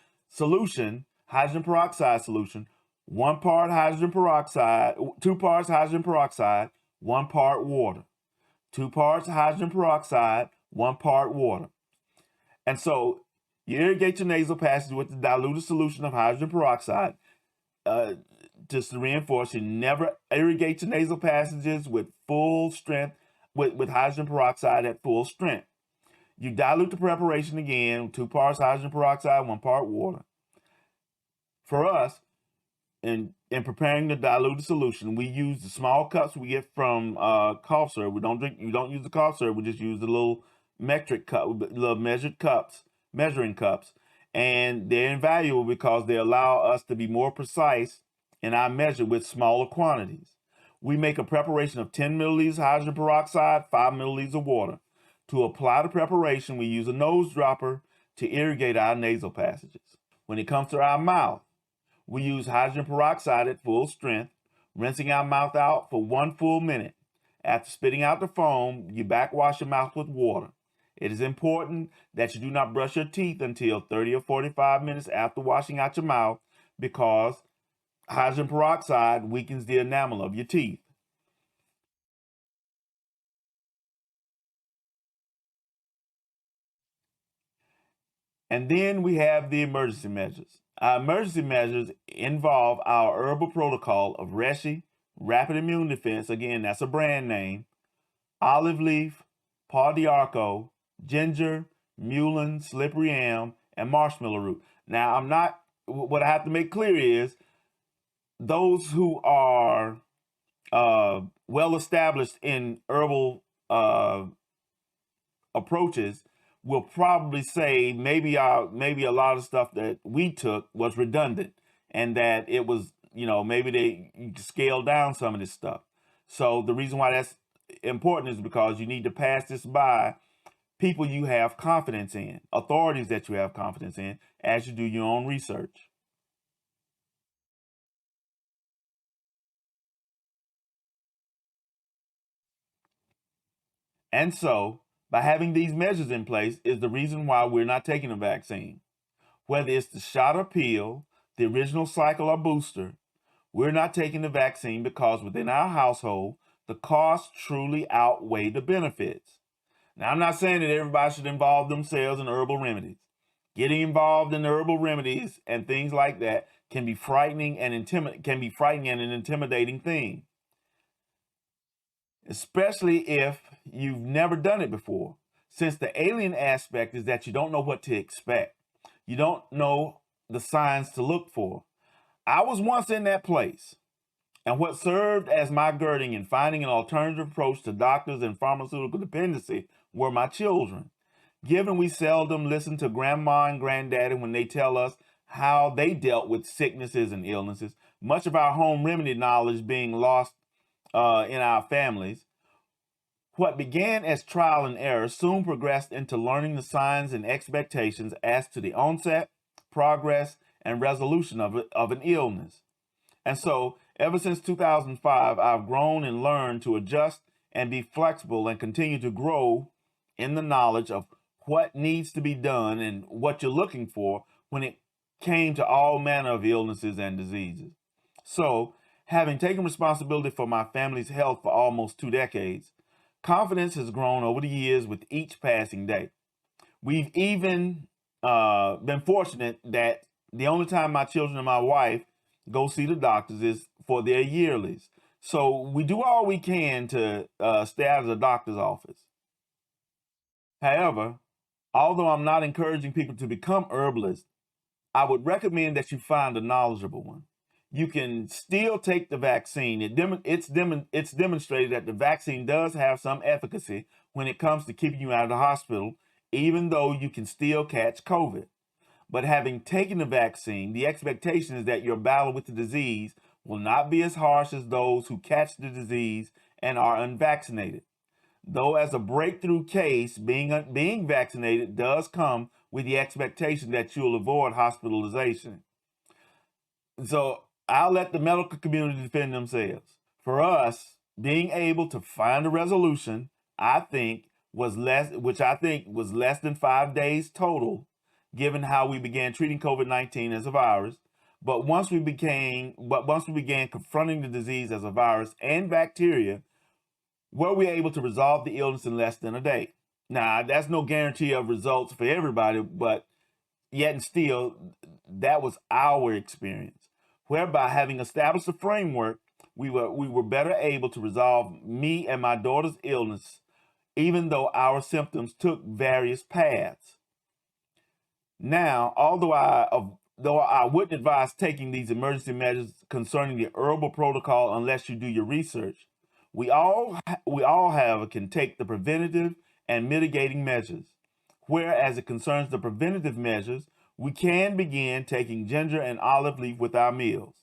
peroxide solution, 1 part hydrogen peroxide, 2 parts hydrogen peroxide, 1 part water. 2 parts hydrogen peroxide, 1 part water. And so you irrigate your nasal passage with the diluted solution of hydrogen peroxide. Just to reinforce, you never irrigate your nasal passages with full strength, with hydrogen peroxide at full strength. You dilute the preparation again, 2 parts hydrogen peroxide, 1 part water. For us, in preparing the diluted solution, we use the small cups we get from cough syrup. You don't use the cough syrup. We just use the little metric cup, little measuring cups, and they're invaluable because they allow us to be more precise in our measure with smaller quantities. We make a preparation of 10 milliliters hydrogen peroxide, 5 milliliters of water. To apply the preparation, we use a nose dropper to irrigate our nasal passages. When it comes to our mouth, we use hydrogen peroxide at full strength, rinsing our mouth out for 1 full minute. After spitting out the foam, you backwash your mouth with water. It is important that you do not brush your teeth until 30 or 45 minutes after washing out your mouth, because hydrogen peroxide weakens the enamel of your teeth. And then we have the emergency measures. Our emergency measures involve our herbal protocol of Reishi, Rapid Immune Defense, again, that's a brand name, olive leaf, paw d'arco, ginger, mullein, slippery elm, and marshmallow root. Now, what I have to make clear is, those who are well established in herbal approaches will probably say maybe a lot of stuff that we took was redundant, and that it was, maybe they scaled down some of this stuff. So the reason why that's important is because you need to pass this by people you have confidence in, authorities that you have confidence in, as you do your own research. And so, by having these measures in place is the reason why we're not taking a vaccine. Whether it's the shot or pill, the original cycle or booster, we're not taking the vaccine because within our household, the costs truly outweigh the benefits. Now, I'm not saying that everybody should involve themselves in herbal remedies. Getting involved in herbal remedies and things like that can be frightening and an intimidating thing, especially if you've never done it before. Since the alien aspect is that you don't know what to expect. You don't know the signs to look for. I was once in that place, and what served as my girding in finding an alternative approach to doctors and pharmaceutical dependency were my children. Given we seldom listen to grandma and granddaddy when they tell us how they dealt with sicknesses and illnesses, much of our home remedy knowledge being lost in our families, what began as trial and error soon progressed into learning the signs and expectations as to the onset, progress, and resolution of an illness. And so, ever since 2005, I've grown and learned to adjust and be flexible and continue to grow in the knowledge of what needs to be done and what you're looking for when it came to all manner of illnesses and diseases. So, having taken responsibility for my family's health for almost 2 decades, confidence has grown over the years with each passing day. We've even been fortunate that the only time my children and my wife go see the doctors is for their yearlies. So we do all we can to stay out of the doctor's office. However, although I'm not encouraging people to become herbalists, I would recommend that you find a knowledgeable one. You can still take the vaccine. It's demonstrated that the vaccine does have some efficacy when it comes to keeping you out of the hospital, even though you can still catch COVID. But having taken the vaccine, the expectation is that your battle with the disease will not be as harsh as those who catch the disease and are unvaccinated. Though, as a breakthrough case, being vaccinated does come with the expectation that you'll avoid hospitalization. So I'll let the medical community defend themselves. For us, being able to find a resolution, which I think was less than 5 days total, given how we began treating COVID-19 as a virus. But once we began confronting the disease as a virus and bacteria, were we able to resolve the illness in less than a day? Now, that's no guarantee of results for everybody, but yet and still, that was our experience. Whereby, having established a framework, we were better able to resolve me and my daughter's illness, even though our symptoms took various paths. Now, though I wouldn't advise taking these emergency measures concerning the herbal protocol unless you do your research, we all can take the preventative and mitigating measures. Whereas it concerns the preventative measures, we can begin taking ginger and olive leaf with our meals.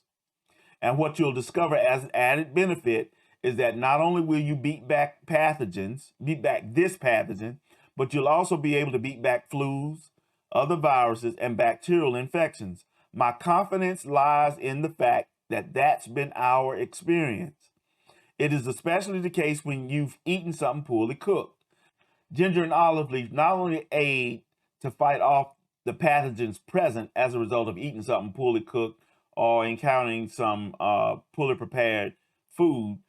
And what you'll discover as an added benefit is that not only will you beat back this pathogen, but you'll also be able to beat back flus, other viruses, and bacterial infections. My confidence lies in the fact that that's been our experience. It is especially the case when you've eaten something poorly cooked. Ginger and olive leaf not only aid to fight off the pathogens present as a result of eating something poorly cooked or encountering some poorly prepared food,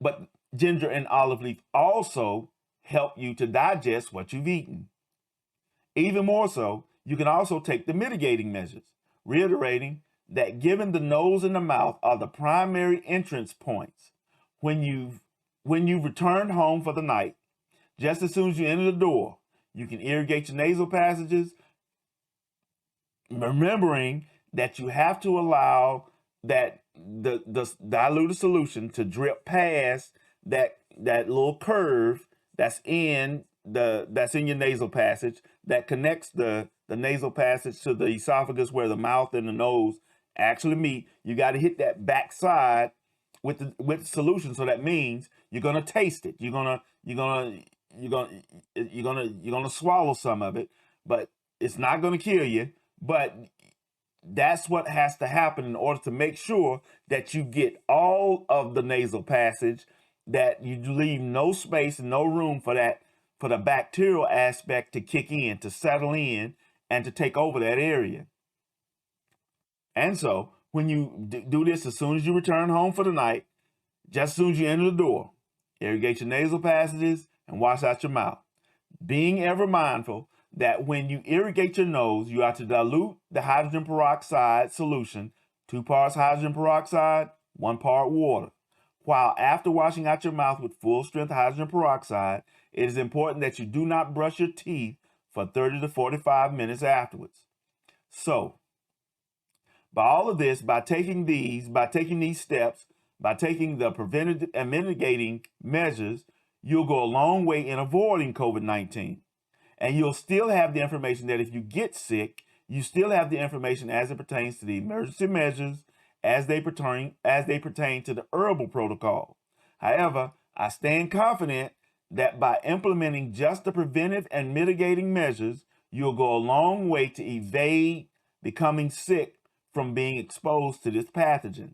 but ginger and olive leaf also help you to digest what you've eaten. Even more so, you can also take the mitigating measures, reiterating that given the nose and the mouth are the primary entrance points when you've returned home for the night, just as soon as you enter the door, you can irrigate your nasal passages, remembering that you have to allow that the diluted solution to drip past that little curve that's in that's in your nasal passage that connects the nasal passage to the esophagus where the mouth and the nose actually meet. You got to hit that back side with the solution. So that means you're gonna taste it. You're gonna swallow some of it, but it's not gonna kill you. But that's what has to happen in order to make sure that you get all of the nasal passage, that you leave no space and no room for the bacterial aspect to kick in, to settle in, and to take over that area. And so when you do this, as soon as you return home for the night, just as soon as you enter the door, irrigate your nasal passages and wash out your mouth. Being ever mindful that when you irrigate your nose, you are to dilute the hydrogen peroxide solution, 2 parts hydrogen peroxide, 1 part water. While after washing out your mouth with full strength hydrogen peroxide, it is important that you do not brush your teeth for 30 to 45 minutes afterwards. So, by all of this, by taking these steps, by taking the preventative and mitigating measures, you'll go a long way in avoiding COVID-19. And you'll still have the information that if you get sick, you still have the information as it pertains to the emergency measures as they pertain to the herbal protocol. However, I stand confident that by implementing just the preventive and mitigating measures, you'll go a long way to evade becoming sick from being exposed to this pathogen.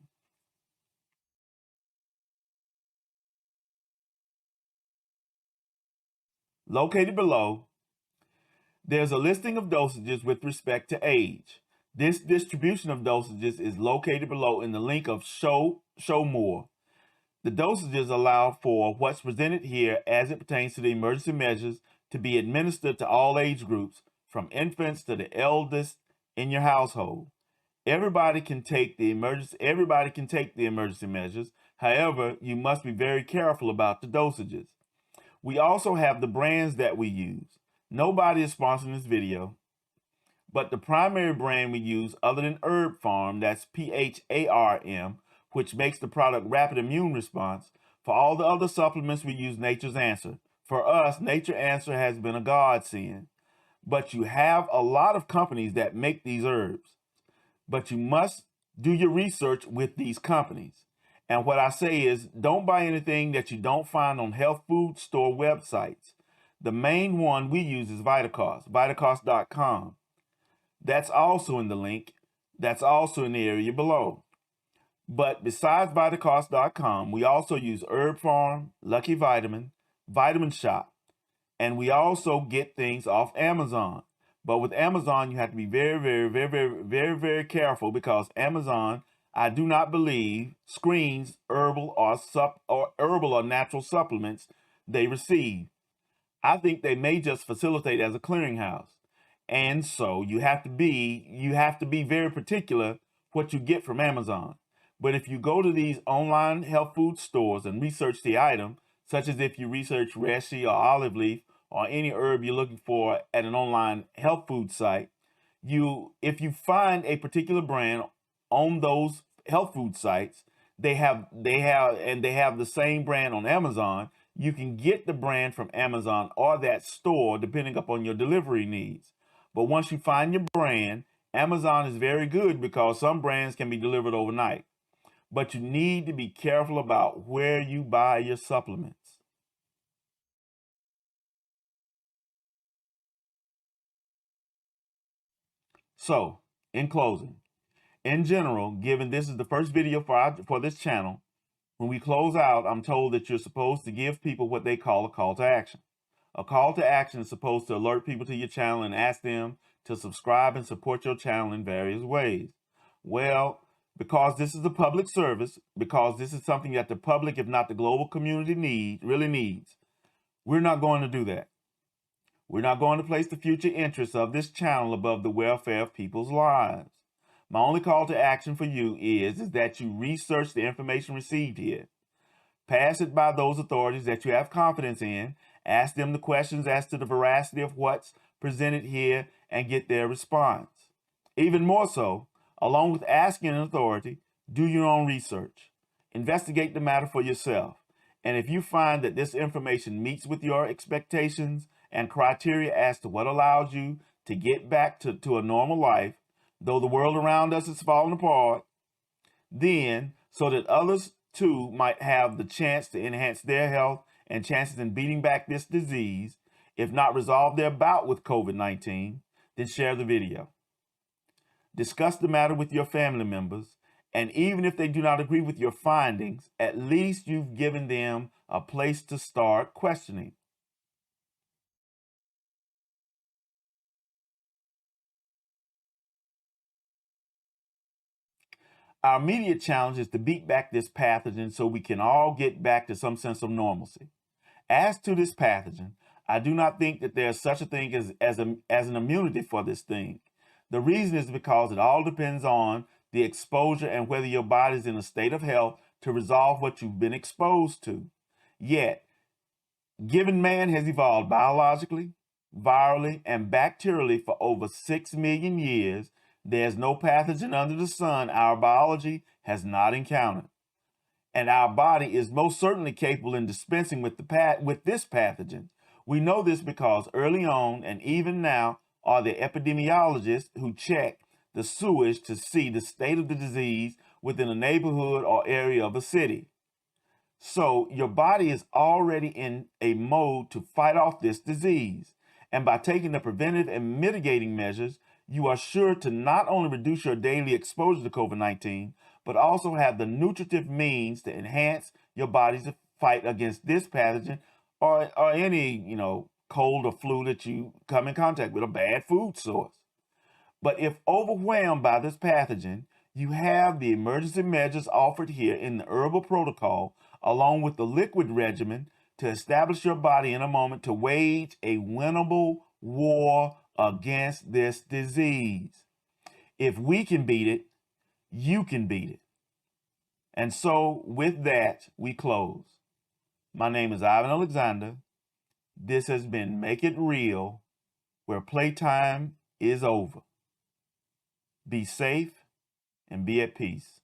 Located below, there's a listing of dosages with respect to age. This distribution of dosages is located below in the link of Show More. The dosages allow for what's presented here as it pertains to the emergency measures to be administered to all age groups, from infants to the eldest in your household. Everybody can take the emergency measures. However, you must be very careful about the dosages. We also have the brands that we use. Nobody is sponsoring this video, but the primary brand we use, other than Herb Pharm, that's PHARM, which makes the product Rapid Immune Response. For all the other supplements, we use Nature's Answer. For us, Nature's Answer has been a godsend. But you have a lot of companies that make these herbs. But you must do your research with these companies. And what I say is, don't buy anything that you don't find on health food store websites. The main one we use is Vitacost, Vitacost.com. That's also in the link. That's also in the area below. But besides Vitacost.com, we also use Herb Pharm, Lucky Vitamin, Vitamin Shop, and we also get things off Amazon. But with Amazon, you have to be very careful, because Amazon, I do not believe, screens herbal or natural supplements they receive. I think they may just facilitate as a clearinghouse. And so you have to be very particular what you get from Amazon. But if you go to these online health food stores and research the item, such as if you research reishi or olive leaf or any herb you're looking for at an online health food site, if you find a particular brand on those health food sites, they have the same brand on Amazon. You can get the brand from Amazon or that store depending upon your delivery needs. But once you find your brand, Amazon is very good because some brands can be delivered overnight. But you need to be careful about where you buy your supplements. So, in closing, in general, given this is the first video for this channel, when we close out, I'm told that you're supposed to give people what they call a call to action. A call to action is supposed to alert people to your channel and ask them to subscribe and support your channel in various ways. Well, because this is a public service, because this is something that the public, if not the global community really needs, we're not going to do that. We're not going to place the future interests of this channel above the welfare of people's lives. My only call to action for you is that you research the information received here. Pass it by those authorities that you have confidence in. Ask them the questions as to the veracity of what's presented here and get their response. Even more so, along with asking an authority, do your own research. Investigate the matter for yourself. And if you find that this information meets with your expectations and criteria as to what allows you to get back to a normal life, though the world around us is falling apart, then so that others too might have the chance to enhance their health and chances in beating back this disease, if not resolve their bout with COVID-19, then share the video. Discuss the matter with your family members, and even if they do not agree with your findings, at least you've given them a place to start questioning. Our immediate challenge is to beat back this pathogen so we can all get back to some sense of normalcy. As to this pathogen, I do not think that there's such a thing as an immunity for this thing. The reason is because it all depends on the exposure and whether your body is in a state of health to resolve what you've been exposed to. Yet, given man has evolved biologically, virally, and bacterially for over 6 million years, there's no pathogen under the sun our biology has not encountered. And our body is most certainly capable in dispensing with this pathogen. We know this because early on, and even now, are the epidemiologists who check the sewage to see the state of the disease within a neighborhood or area of a city. So your body is already in a mode to fight off this disease. And by taking the preventive and mitigating measures, you are sure to not only reduce your daily exposure to COVID-19, but also have the nutritive means to enhance your body's fight against this pathogen or any, cold or flu that you come in contact with, a bad food source. But if overwhelmed by this pathogen, you have the emergency measures offered here in the herbal protocol, along with the liquid regimen to establish your body in a moment to wage a winnable war against this disease. If we can beat it, you can beat it. And so with that, we close. My name is Ivan Alexander. This has been Make It Real, where playtime is over. Be safe and be at peace.